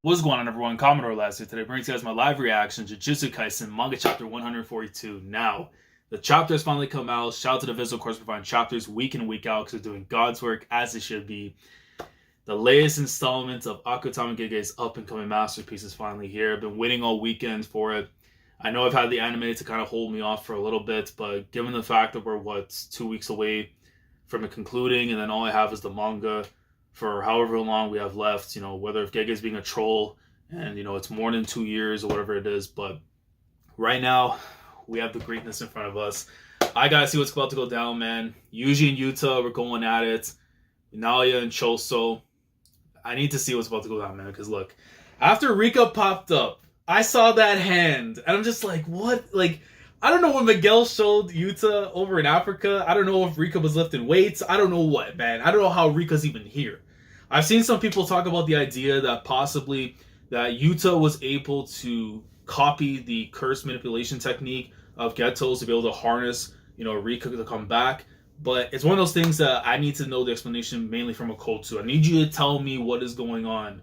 What's going on, everyone? Commodore last year today, bringing to you guys my live reaction to Jujutsu Kaisen manga chapter 142. Now, the chapter has finally come out. Shout out to the Visual Course providing chapters week in, week out because they're doing God's work as it should be. The latest installment of Okkotsu Gege's up-and-coming masterpiece is finally here. I've been waiting all weekend for it. I know I've had the anime to kind of hold me off for a little bit, but given the fact that we're, 2 weeks away from it concluding, and then all I have is the manga for however long we have left, whether if Gege's being a troll and, it's more than 2 years or whatever it is. But right now, we have the greatness in front of us. I gotta see what's about to go down, man. Yuji and Yuta, we're going at it. Naoya and Choso. I need to see what's about to go down, man, because look, after Rika popped up, I saw that hand, and I'm just like, what? I don't know what Miguel showed Yuta over in Africa. I don't know if Rika was lifting weights. I don't know what, man. I don't know how Rika's even here. I've seen some people talk about the idea that possibly that Yuta was able to copy the curse manipulation technique of Geto's to be able to harness, Rika to come back. But it's one of those things that I need to know the explanation mainly from Okkotsu. I need you to tell me what is going on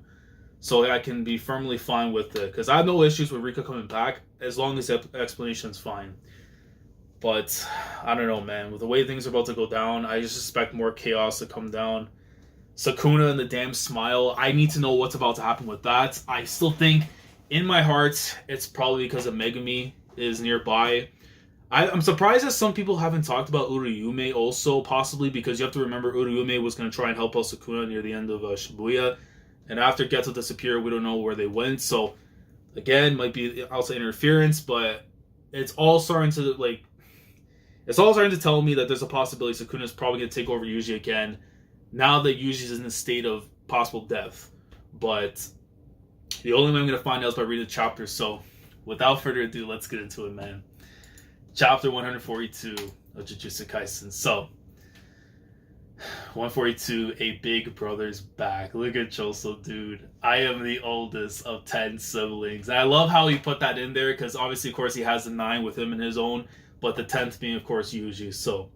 so that I can be firmly fine with it. Because I have no issues with Rika coming back as long as the explanation's fine. But I don't know, man. With the way things are about to go down, I just expect more chaos to come down. Sukuna and the damn smile. I need to know what's about to happen with that. I still think, in my heart, it's probably because of Megumi is nearby. I'm surprised that some people haven't talked about Urayume also, possibly because you have to remember Urayume was going to try and help out Sukuna near the end of Shibuya. And after Geto disappeared, we don't know where they went. So, again, might be outside interference, but it's all starting to, tell me that there's a possibility Sukuna's probably going to take over Yuji again, now that Yuji's in a state of possible death. But the only way I'm going to find out is by reading the chapter. So, without further ado, let's get into it, man. Chapter 142 of Jujutsu Kaisen. So, 142, a big brother's back. Look at Choso, dude. I am the oldest of 10 siblings. And I love how he put that in there, because obviously, of course, he has the 9 with him in his own, but the 10th being, of course, Yuji. So,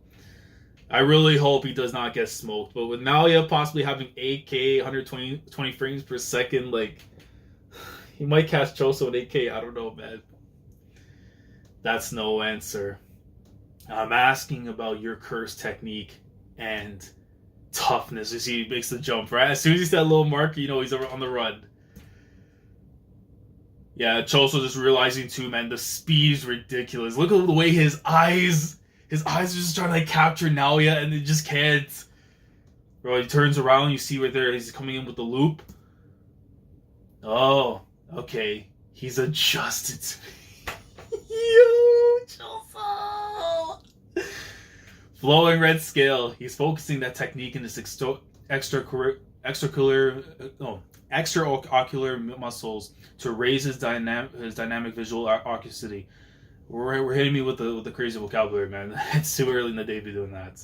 I really hope he does not get smoked. But with Naoya possibly having 8K, 120 frames per second, he might catch Choso at 8K. I don't know, man. That's no answer. I'm asking about your curse technique and toughness. You see, he makes the jump, right? As soon as he said that little mark, he's on the run. Yeah, Choso just realizing too, man, the speed is ridiculous. Look at the way his eyes are just trying to capture Naoya, and they just can't. Bro, he turns around, you see right there, he's coming in with the loop. Oh, okay. He's adjusted to me. Yo, Choso! Flowing red scale. He's focusing that technique in his extraocular muscles to raise his dynamic visual acuity. We're hitting me with the crazy vocabulary, man. It's too early in the day to be doing that.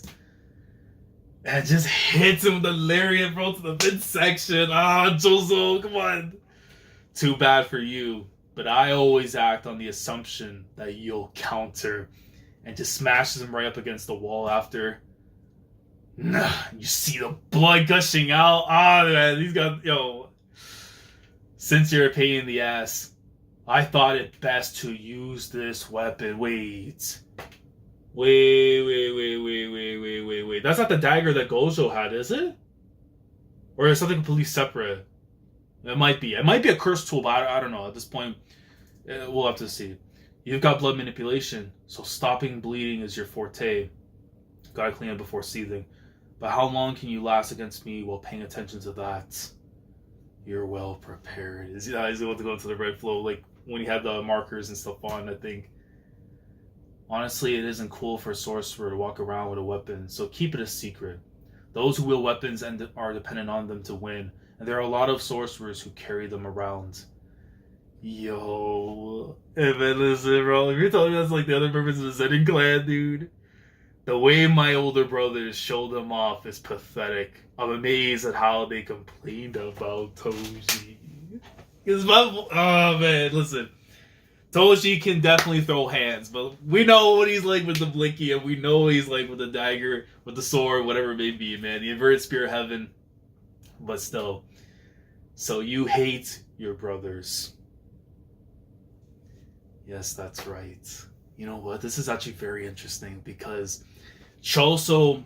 And just hits him with the lariat, bro, to the midsection. Choso, come on. Too bad for you. But I always act on the assumption that you'll counter, and just smashes him right up against the wall after. You see the blood gushing out. Man, he's got, since you're a pain in the ass, I thought it best to use this weapon. Wait. That's not the dagger that Gojo had, is it? Or is it something completely separate? It might be. It might be a cursed tool, but I don't know. At this point, we'll have to see. You've got blood manipulation, so stopping bleeding is your forte. Gotta clean it before seething. But how long can you last against me while paying attention to that? You're well prepared. He's able to go into the red flow, when he had the markers and stuff on, I think. Honestly, it isn't cool for a sorcerer to walk around with a weapon, so keep it a secret. Those who wield weapons are dependent on them to win, and there are a lot of sorcerers who carry them around. Yo. And then listen, bro, if you're telling me that's the other members of the Zenin clan, dude, the way my older brothers showed them off is pathetic. I'm amazed at how they complained about Toji. Oh man, listen. Toji can definitely throw hands, but we know what he's like with the blinky, and we know what he's like with the dagger, with the sword, whatever it may be, man. The inverted spear of heaven. But still. So you hate your brothers. Yes, that's right. You know what? This is actually very interesting because Choso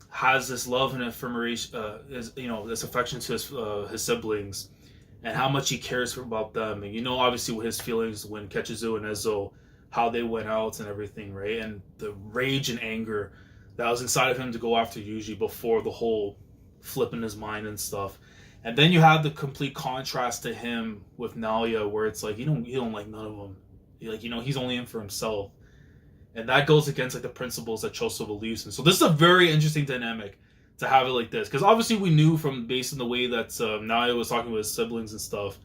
has this love and this affection to his siblings, and how much he cares about them. And obviously, with his feelings when Ketchizu and Ezo, how they went out and everything, right? And the rage and anger that was inside of him to go after Yuji before the whole flip in his mind and stuff. And then you have the complete contrast to him with Naoya, where it's like he don't like none of them. He's only in for himself. And that goes against like the principles that Choso believes in. So this is a very interesting dynamic to have it like this, because obviously we knew from based on the way that Naoya was talking with his siblings and stuff,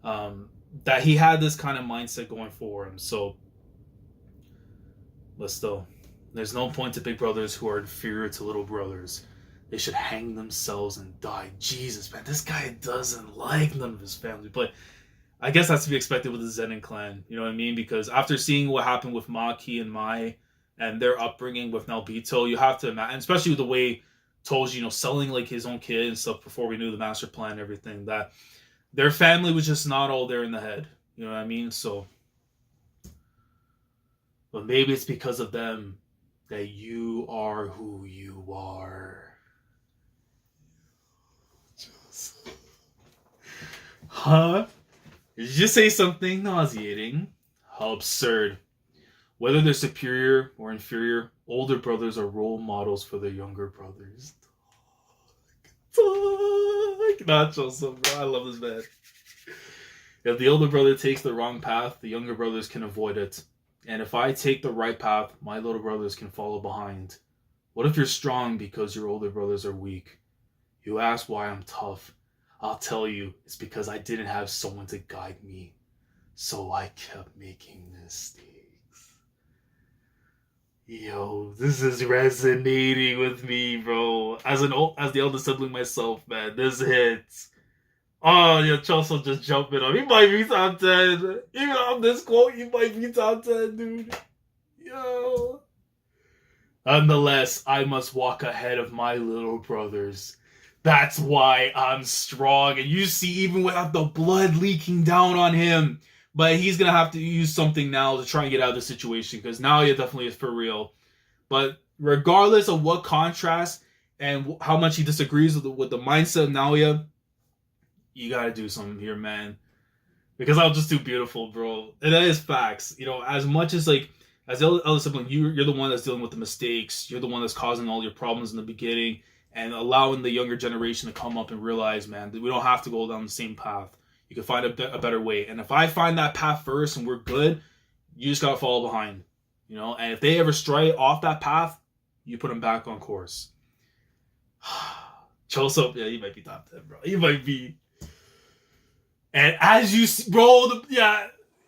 that he had this kind of mindset going for him. So, but still, there's no point to big brothers who are inferior to little brothers. They should hang themselves and die. Jesus, man, this guy doesn't like none of his family, but I guess that's to be expected with the Zenin clan, you know what I mean? Because after seeing what happened with Maki and Mai and their upbringing with Nalbito, you have to imagine, especially with the way Toji, selling like his own kid and stuff before we knew the master plan and everything, that their family was just not all there in the head, you know what I mean? So, but maybe it's because of them that you are who you are. Huh? Did you just say something nauseating? How absurd. Whether they're superior or inferior, older brothers are role models for their younger brothers. Not Choso, bro. I love this man. If the older brother takes the wrong path, the younger brothers can avoid it. And if I take the right path, my little brothers can follow behind. What if you're strong because your older brothers are weak? You ask why I'm tough. I'll tell you, it's because I didn't have someone to guide me. So I kept making mistakes. Yo, this is resonating with me, bro. As the eldest sibling myself, man, this hits. Oh, yeah, Choso just jumping up. He might be top 10. Even on this quote, he might be top 10, dude. Yo. Nonetheless, I must walk ahead of my little brothers. That's why I'm strong. And you see, even without the blood leaking down on him, but he's going to have to use something now to try and get out of the situation, because Naoya definitely is for real. But regardless of what contrast and how much he disagrees with the mindset of Naoya, you got to do something here, man. Because I'm just too beautiful, bro. And that is facts. As much as as the other sibling, you're the one that's dealing with the mistakes. You're the one that's causing all your problems in the beginning, and allowing the younger generation to come up and realize, man, that we don't have to go down the same path. You can find a better way. And if I find that path first and we're good, you just got to follow behind. And if they ever stray off that path, you put them back on course. Choso, yeah, you might be top 10, bro. You might be. And as you see, bro,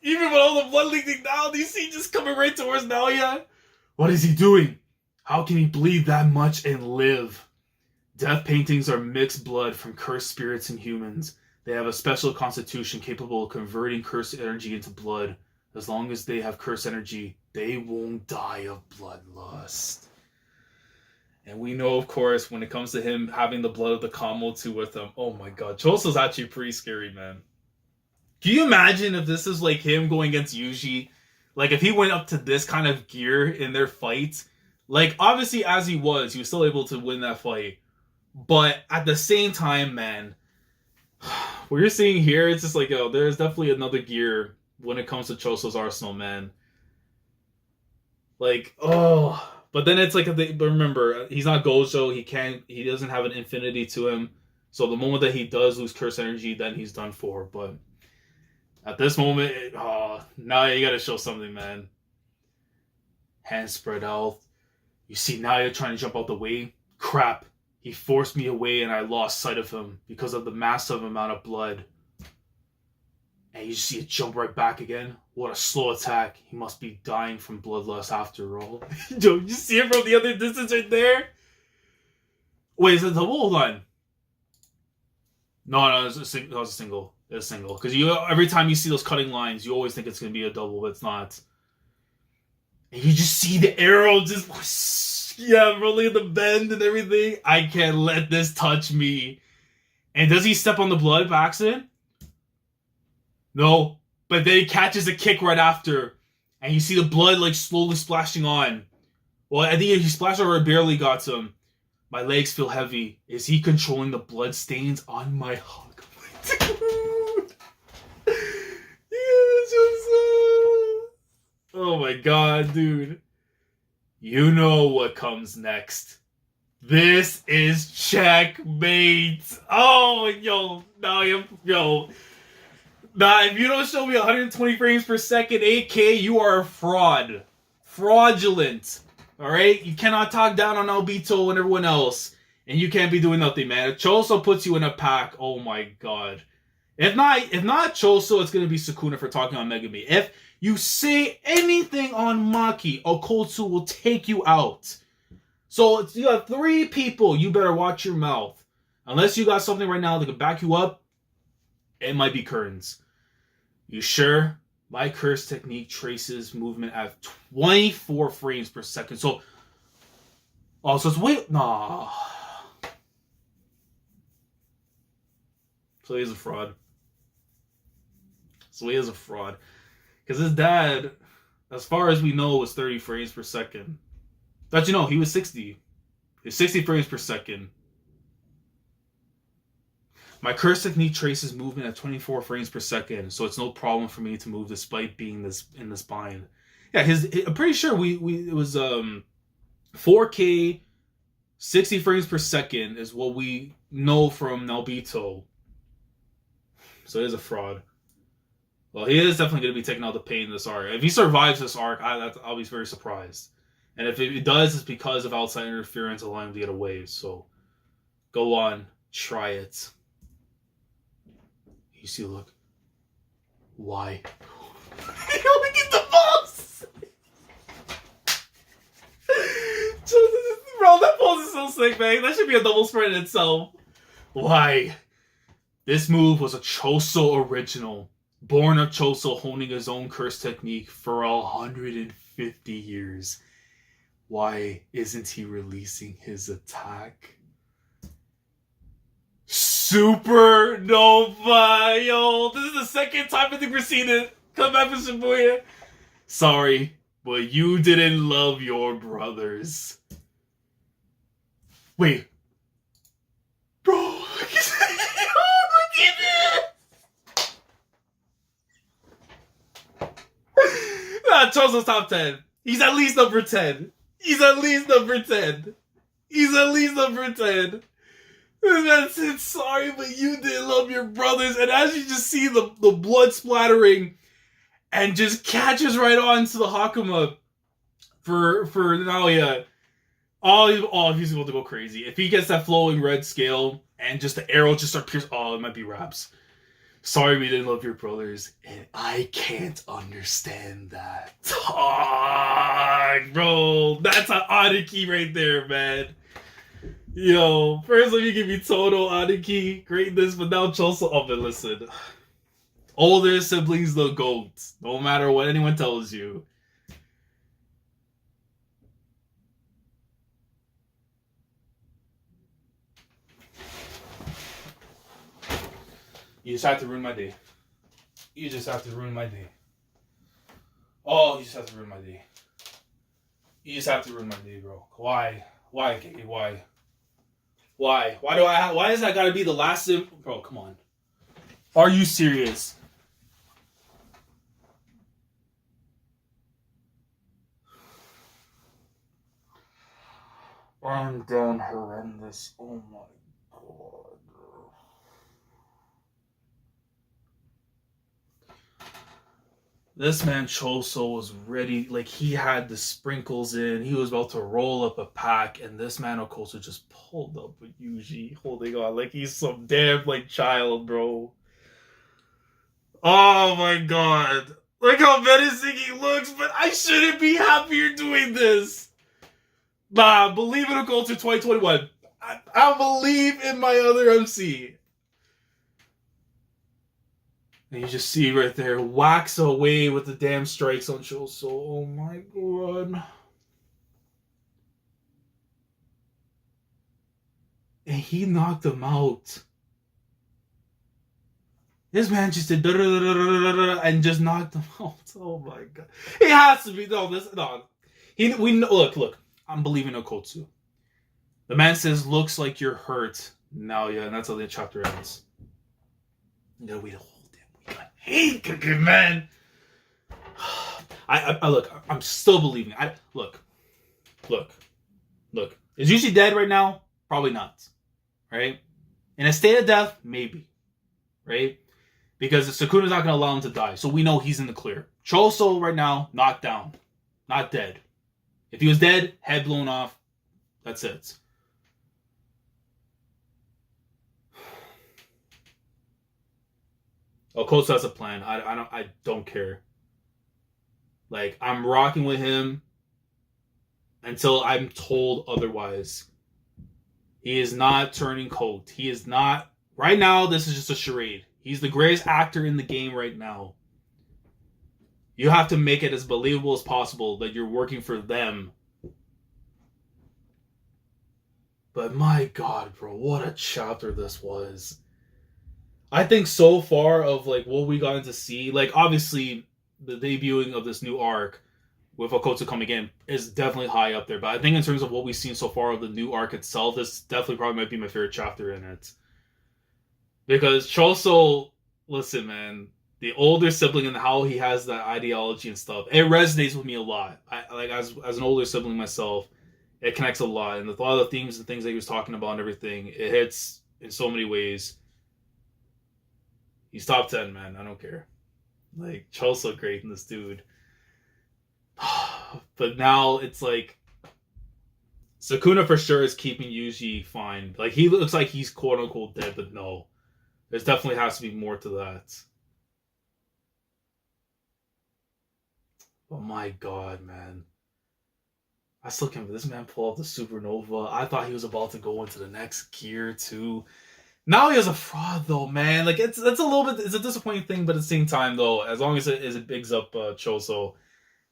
even with all the blood leaking down, you see just coming right towards Naoya. What is he doing? How can he bleed that much and live? Death paintings are mixed blood from cursed spirits and humans. They have a special constitution capable of converting cursed energy into blood. As long as they have cursed energy, they won't die of bloodlust. And we know, of course, when it comes to him having the blood of the Commodore with him, oh my god, Choso's actually pretty scary, man. Can you imagine if this is like him going against Yuji? Like, if he went up to this kind of gear in their fight, like, obviously, as he was still able to win that fight. But at the same time, man, what you're seeing here, it's just like, there's definitely another gear when it comes to Choso's arsenal, man. Like, but then it's like, but remember, he's not Gojo. He doesn't have an infinity to him. So the moment that he does lose curse energy, then he's done for. But at this moment, now you gotta show something, man. Hands spread out. You see Naoya trying to jump out the way. Crap. He forced me away and I lost sight of him because of the massive amount of blood. And you see it jump right back again. What a slow attack. He must be dying from bloodlust after all. Yo, you see it from the other distance right there? Wait, is it double? Hold on. No, it's a single. It's a single. Because every time you see those cutting lines, you always think it's going to be a double, but it's not. And you just see the arrow just... Yeah, rolling the bend and everything. I can't let this touch me. And does he step on the blood by accident? No, but then he catches a kick right after, and you see the blood like slowly splashing on. Well, I think he splashed over, barely got him. My legs feel heavy. Is he controlling the blood stains on my hug? Dude. Yeah, oh my god, dude. You know what comes next. This is checkmate. Oh, yo. No, yo. Nah, if you don't show me 120 frames per second 8K, you are a fraud. Fraudulent. Alright? You cannot talk down on Obito and everyone else. And you can't be doing nothing, man. If Choso puts you in a pack, oh my god. If not Choso, it's gonna be Sukuna for talking on Megami. If you say anything on Maki, Okkotsu will take you out. So you have 3 people, you better watch your mouth. Unless you got something right now that can back you up, it might be Kern's. You sure? My curse technique traces movement at 24 frames per second. So it's wait. Nah. So he is a fraud. Because his dad, as far as we know, was 30 frames per second. That you know, he was 60. It's 60 frames per second. My curse technique traces movement at 24 frames per second, so it's no problem for me to move despite being in this bind. Yeah, I'm pretty sure it was 4K 60 frames per second is what we know from Naobito. So he is a fraud. Well, he is definitely going to be taking out the pain in this arc. If he survives this arc, I'll be very surprised. And if it does, it's because of outside interference allowing him to get away. So go on, try it. You see, look. Why? He only gets the boss! Bro, that pose is so sick, man. That should be a double spread in itself. Why? This move was a Choso original. Born of Choso honing his own curse technique for 150 years. Why isn't he releasing his attack? Supernova! Yo, this is the second time I think we've seen it. Come back from Shibuya. Sorry, but you didn't love your brothers. Wait. Bro, look at this! Choso's top 10. He's at least number 10. This man said, sorry, but you didn't love your brothers. And as you just see the blood splattering and just catches right on to the Hakama for Naoya. He's about to go crazy. If he gets that flowing red scale and just the arrow just start piercing, it might be Raps. Sorry we didn't love your brothers. And I can't understand that. Bro, that's an Aniki right there, man. Yo, first let me give you total Aniki greatness, but now Choso. Oh, but listen. Older siblings the GOAT, no matter what anyone tells you. You just have to ruin my day. Oh, you just have to ruin my day. You just have to ruin my day, bro. Why? KK? Why? Why does that gotta be the last sim? Bro, come on. Are you serious? I'm done horrendous. Oh my god. This man Choso was ready, like he had the sprinkles in, he was about to roll up a pack, and this man Okkotsu just pulled up with Yuji holding on like he's some damn like child, bro. Oh my god. Look how menacing he looks, but I shouldn't be happier doing this. Nah, believe in Okkotsu 2021. I believe in my other MC. And you just see right there, wax away with the damn strikes on Choso. Oh my god. And he knocked him out. This man just did and just knocked him out. Oh my god. He has to be no. We know, look, I'm believing Okkotsu. The man says, looks like you're hurt, Naoya, and that's how the chapter ends. You gotta wait a whole damn week. I hate cooking, man. I look, I'm still believing. Look. Is Yuji dead right now? Probably not. Right? In a state of death, maybe. Right? Because Sukuna's not going to allow him to die. So we know he's in the clear. Choso right now, knocked down. Not dead. If he was dead, head blown off. That's it. Okkotsu has a plan. I don't care. Like, I'm rocking with him until I'm told otherwise. He is not turning cold. He is not. Right now, this is just a charade. He's the greatest actor in the game right now. You have to make it as believable as possible that you're working for them. But my god, bro, what a chapter this was. I think so far of like what we got to see, like obviously the debuting of this new arc with Okkotsu coming in is definitely high up there. But I think in terms of what we've seen so far of the new arc itself, this definitely probably might be my favorite chapter in it. Because Choso, listen, man, the older sibling and how he has that ideology and stuff, it resonates with me a lot. As an older sibling myself, it connects a lot. And a lot of the themes and things that he was talking about and everything, it hits in so many ways. He's top 10, man. I don't care. Like, Choso great in this dude. But now it's like Sukuna for sure is keeping Yuji fine. Like, he looks like he's quote unquote dead, but no. There's definitely has to be more to that. Oh my god, man. I still can't believe this man pulled off the supernova. I thought he was about to go into the next gear too. Now he has a fraud though, man. Like it's a little bit, it's a disappointing thing, but at the same time though, as long as it bigs up Choso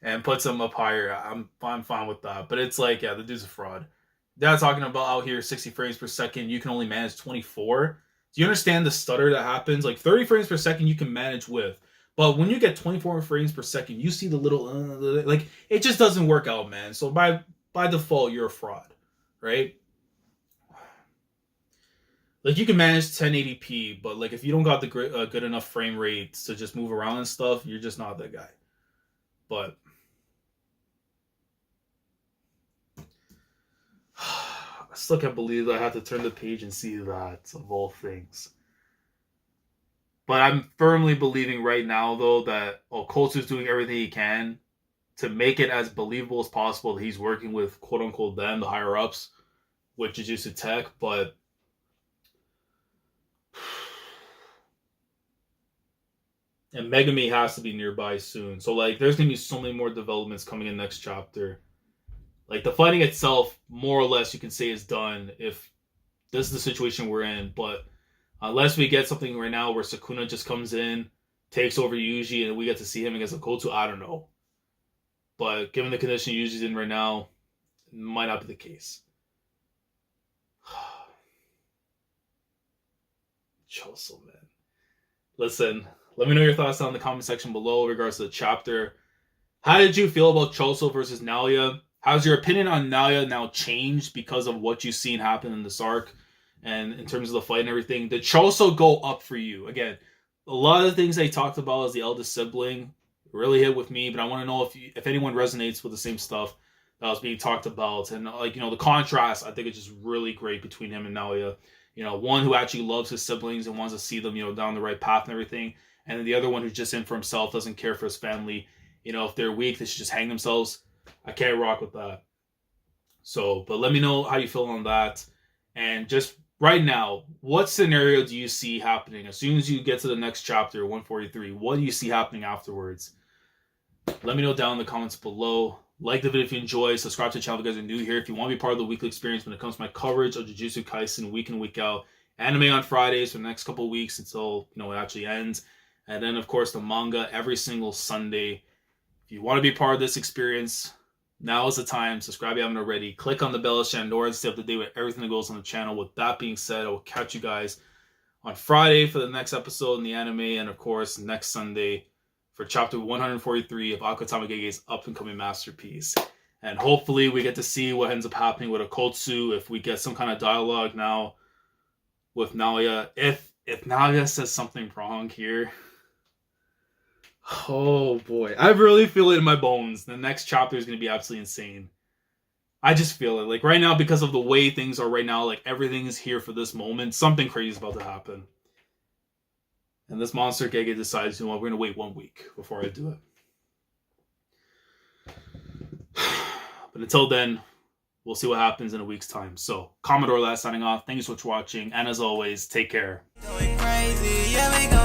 and puts him up higher, I'm fine with that. But it's like, yeah, the dude's a fraud. They're talking about out here 60 frames per second, you can only manage 24. Do you understand the stutter that happens? Like 30 frames per second you can manage with. But when you get 24 frames per second, you see the little like it just doesn't work out, man. So by default, you're a fraud, right? Like you can manage 1080p, but like if you don't got the good enough frame rate to just move around and stuff, you're just not that guy. But I still can't believe that I had to turn the page and see that of all things. But I'm firmly believing right now, though, that Okkotsu is doing everything he can to make it as believable as possible that he's working with, quote-unquote, them, the higher-ups, with Jujutsu Tech, but and Megami has to be nearby soon. So, like, there's going to be so many more developments coming in next chapter. Like, the fighting itself, more or less, you can say is done if this is the situation we're in, but unless we get something right now where Sukuna just comes in, takes over Yuji, and we get to see him against Okkotsu, I don't know. But given the condition Yuji's in right now, it might not be the case. Choso, man. Listen, let me know your thoughts down in the comment section below in regards to the chapter. How did you feel about Choso versus Naoya? How's your opinion on Naoya now changed because of what you've seen happen in this arc? And in terms of the fight and everything, did Choso go up for you? Again, a lot of the things they talked about as the eldest sibling really hit with me, but I want to know if anyone resonates with the same stuff that was being talked about. And like, you know, the contrast, I think it's just really great between him and Naoya. You know, one who actually loves his siblings and wants to see them, you know, down the right path and everything. And then the other one who's just in for himself, doesn't care for his family. You know, if they're weak, they should just hang themselves. I can't rock with that. So, but let me know how you feel on that. And just right now, what scenario do you see happening as soon as you get to the next chapter, 143? What do you see happening afterwards? Let me know down in the comments below. Like the video if you enjoy. Subscribe to the channel if you guys are new here. If you want to be part of the weekly experience when it comes to my coverage of Jujutsu Kaisen week in, week out. Anime on Fridays for the next couple of weeks until, you know, it actually ends. And then, of course, the manga every single Sunday. If you want to be part of this experience, now is the time. Subscribe if you haven't already. Click on the bell to stay up to date with everything that goes on the channel. With that being said, I will catch you guys on Friday for the next episode in the anime, and of course next Sunday for chapter 143 of Akatamagage's up-and-coming masterpiece. And hopefully we get to see what ends up happening with Okkotsu, if we get some kind of dialogue now with Naoya. If Naoya says something wrong here, oh boy, I really feel it in my bones. The next chapter is going to be absolutely insane. I just feel it. Like right now, because of the way things are right now, like everything is here for this moment. Something crazy is about to happen. And this monster Gege decides, you know what, we're going to wait 1 week before I do it. But until then, we'll see what happens in a week's time. So, Commodore last signing off. Thank you so much for watching. And as always, take care. Going crazy. Yeah, we go.